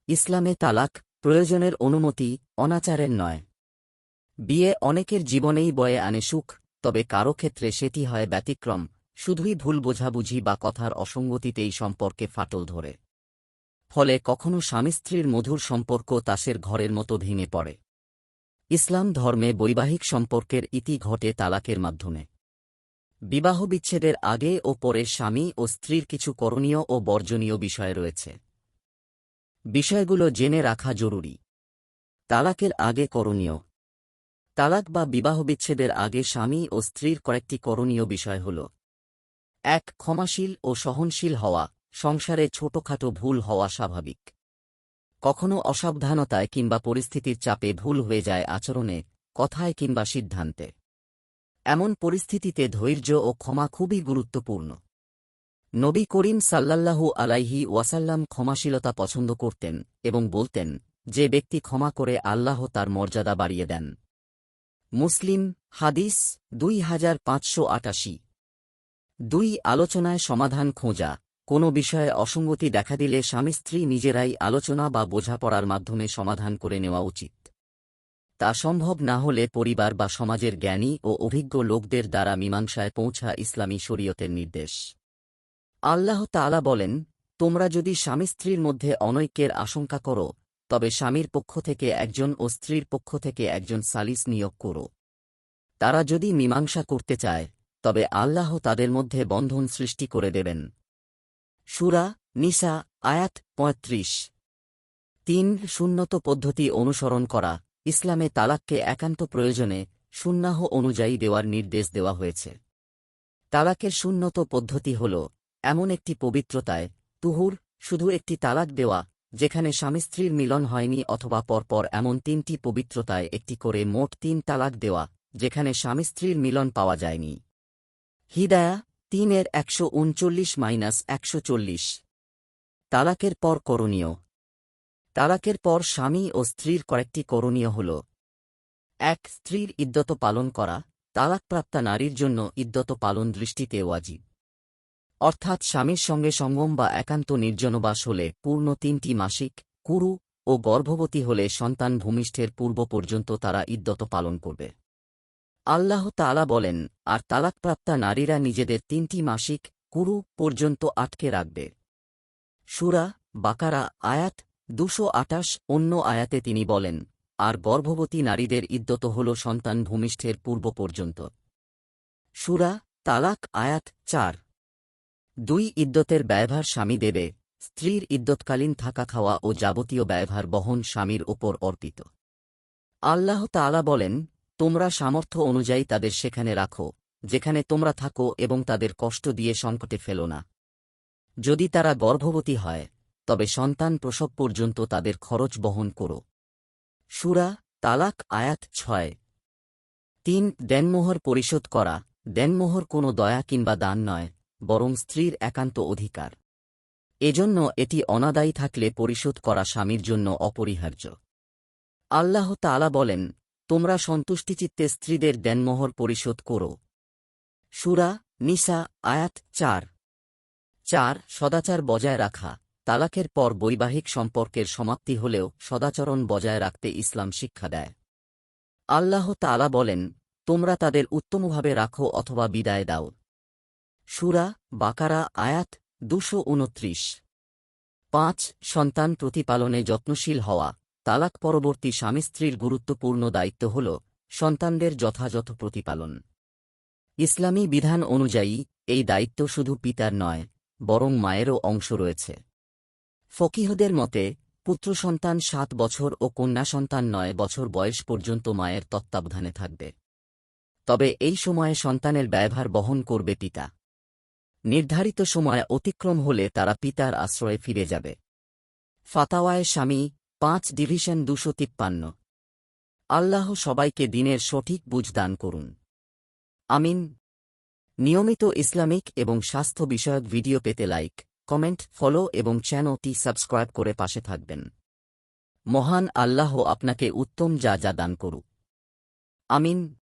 ইসলামে তালাক প্রয়োজনের অনুমতি, অনাচারের নয়। বিয়ে অনেকের জীবনেই বয়ে আনে সুখ, তবে কারও ক্ষেত্রে সেটি হয় ব্যতিক্রম, শুধুই ভুল বোঝাবুঝি বা কথার অসঙ্গতিতেই সম্পর্কে ফাটল ধরে। ফলে কখনো স্বামী স্ত্রীর মধুর সম্পর্ক তাসের ঘরের মতো ভেঙে পড়ে। ইসলাম ধর্মে বৈবাহিক সম্পর্কের ইতি ঘটে তালাকের মাধ্যমে। বিবাহবিচ্ছেদের আগে ও পরে স্বামী ও স্ত্রীর কিছু করণীয় ও বর্জনীয় বিষয় রয়েছে। বিষয়গুলো জেনে রাখা জরুরি। তালাকের আগে করণীয়। তালাক বা বিবাহবিচ্ছেদের আগে স্বামী ও স্ত্রীর কয়েকটি করণীয় বিষয় হল: ১. ক্ষমাশীল ও সহনশীল হওয়া। সংসারে ছোটখাটো ভুল হওয়া স্বাভাবিক। কখনো অসাবধানতায় কিংবা পরিস্থিতির চাপে ভুল হয়ে যায় আচরণে, কথায় কিংবা সিদ্ধান্তে। এমন পরিস্থিতিতে ধৈর্য ও ক্ষমা খুবই গুরুত্বপূর্ণ। নবী করিম সাল্লাল্লাহু আলাইহি ওয়াসাল্লাম ক্ষমাশীলতা পছন্দ করতেন এবং বলতেন, যে ব্যক্তি ক্ষমা করে আল্লাহ তার মর্যাদা বাড়িয়ে দেন। মুসলিম হাদিস 2588। ২. আলোচনায় সমাধান খোঁজা। কোনো বিষয়ে অসঙ্গতি দেখা দিলে স্বামী স্ত্রী নিজেরাই আলোচনা বা বোঝাপড়ার মাধ্যমে সমাধান করে নেওয়া উচিত। তা সম্ভব না হলে পরিবার বা সমাজের জ্ঞানী ও অভিজ্ঞ লোকদের দ্বারা মীমাংসায় পৌঁছা ইসলামী শরীয়তের নির্দেশ। আল্লাহ তাআলা বলেন, তোমরা যদি স্বামী স্ত্রীর মধ্যে অনৈক্যের আশঙ্কা করো, তবে স্বামীর পক্ষ থেকে একজন ও স্ত্রীর পক্ষ থেকে একজন সালিস নিয়োগ করো। তারা যদি মীমাংসা করতে চায়, তবে আল্লাহ তাদের মধ্যে বন্ধন সৃষ্টি করে দেবেন। সূরা নিসা আয়াত ৩৫। ৩. সুন্নত পদ্ধতি অনুসরণ করা। ইসলামে তালাককে একান্ত প্রয়োজনে সুন্নাহ অনুযায়ী দেওয়ার নির্দেশ দেওয়া হয়েছে। তালাকের সুন্নত পদ্ধতি হল এমন একটি পবিত্রতায় তুহুর শুধু একটি তালাক দেওয়া, যেখানে স্বামী স্ত্রীর মিলন হয়নি, অথবা পরপর এমন ৩টি পবিত্রতায় একটি করে মোট ৩ তালাক দেওয়া, যেখানে স্বামী স্ত্রীর মিলন পাওয়া যায়নি। হিদায়া ৩-১39-১40। তালাকের পর করণীয়। তালাকের পর স্বামী ও স্ত্রীর কয়েকটি করণীয় হল: ১. স্ত্রীর ইদ্যত পালন করা। তালাকপ্রাপ্তা নারীর জন্য ইদ্যত পালন দৃষ্টিতে ওয়াজিব। অর্থাৎ স্বামীর সঙ্গে সঙ্গম বা একান্ত নির্জনবাস হলে পূর্ণ ৩টি মাসিক, কুরু ও গর্ভবতী হলে সন্তান ভূমিষ্ঠের পূর্ব পর্যন্ত তারা ইদ্যত পালন করবে। আল্লাহ তাআলা বলেন, আর তালাকপ্রাপ্তা নারীরা নিজেদের ৩টি মাসিক, কুরু পর্যন্ত আটকে রাখবে। সূরা বাকারা আয়াত ২২৮। অন্য আয়াতে তিনি বলেন, আর গর্ভবতী নারীদের ইদ্যত হল সন্তান ভূমিষ্ঠের পূর্ব পর্যন্ত। সূরা তালাক আয়াত ৪। ২. ইদ্যতের ব্যয়ভার স্বামী দেবে। স্ত্রীর ইদ্যৎকালীন থাকা খাওয়া ও যাবতীয় ব্যয়ভার বহন স্বামীর ওপর অর্পিত। আল্লাহ তাআলা বলেন, তোমরা সামর্থ্য অনুযায়ী তাদের সেখানে রাখো যেখানে তোমরা থাকো এবং তাদের কষ্ট দিয়ে সংকটে ফেলো না। যদি তারা গর্ভবতী হয়, তবে সন্তান প্রসব পর্যন্ত তাদের খরচ বহন করো। সূরা তালাক আয়াত ৬। ৩. দেনমোহর পরিশোধ করা। দেনমোহর কোনো দয়া কিংবা দান নয়, বরং স্ত্রীর একান্ত অধিকার। এজন্য এটি অনাদায়ী থাকলে পরিশোধ করা স্বামীর জন্য অপরিহার্য। আল্লাহ তাআলা বলেন, তোমরা সন্তুষ্টিচিত্তে স্ত্রীদের দেনমোহর পরিশোধ করো। সূরা নিসা আয়াত ৪। ৪. সদাচার বজায় রাখা। তালাকের পর বৈবাহিক সম্পর্কের সমাপ্তি হলেও সদাচরণ বজায় রাখতে ইসলাম শিক্ষা দেয়। আল্লাহ তাআলা বলেন, তোমরা তাদের উত্তমভাবে রাখো অথবা বিদায় দাও। সূরা বাকারা আয়াত ২২৯। ৫. সন্তান প্রতিপালনে যত্নশীল হওয়া। তালাক পরবর্তী স্বামী স্ত্রীর গুরুত্বপূর্ণ দায়িত্ব হল সন্তানদের যথাযথ প্রতিপালন। ইসলামী বিধান অনুযায়ী এই দায়িত্ব শুধু পিতার নয়, বরং মায়েরও অংশ রয়েছে। ফকিহদের মতে পুত্র সন্তান ৭ বছর ও কন্যা সন্তান ৯ বছর বয়স পর্যন্ত মায়ের তত্ত্বাবধানে থাকবে। তবে এই সময়ে সন্তানের ব্যয়ভার বহন করবে পিতা। নির্ধারিত সময় অতিক্রম হলে তারা পিতার আশ্রয়ে ফিরে যাবে। ফাতাওয়ায়ে স্বামী 5/253। আল্লাহ সবাইকে দ্বীনের সঠিক বুঝ দান করুন। আমিন। নিয়মিত ইসলামিক এবং স্বাস্থ্য বিষয়ক ভিডিও পেতে লাইক, কমেন্ট, ফলো এবং চ্যানেলটি সাবস্ক্রাইব করে পাশে থাকবেন। মহান আল্লাহ আপনাকে উত্তম যা দান করুক। আমিন।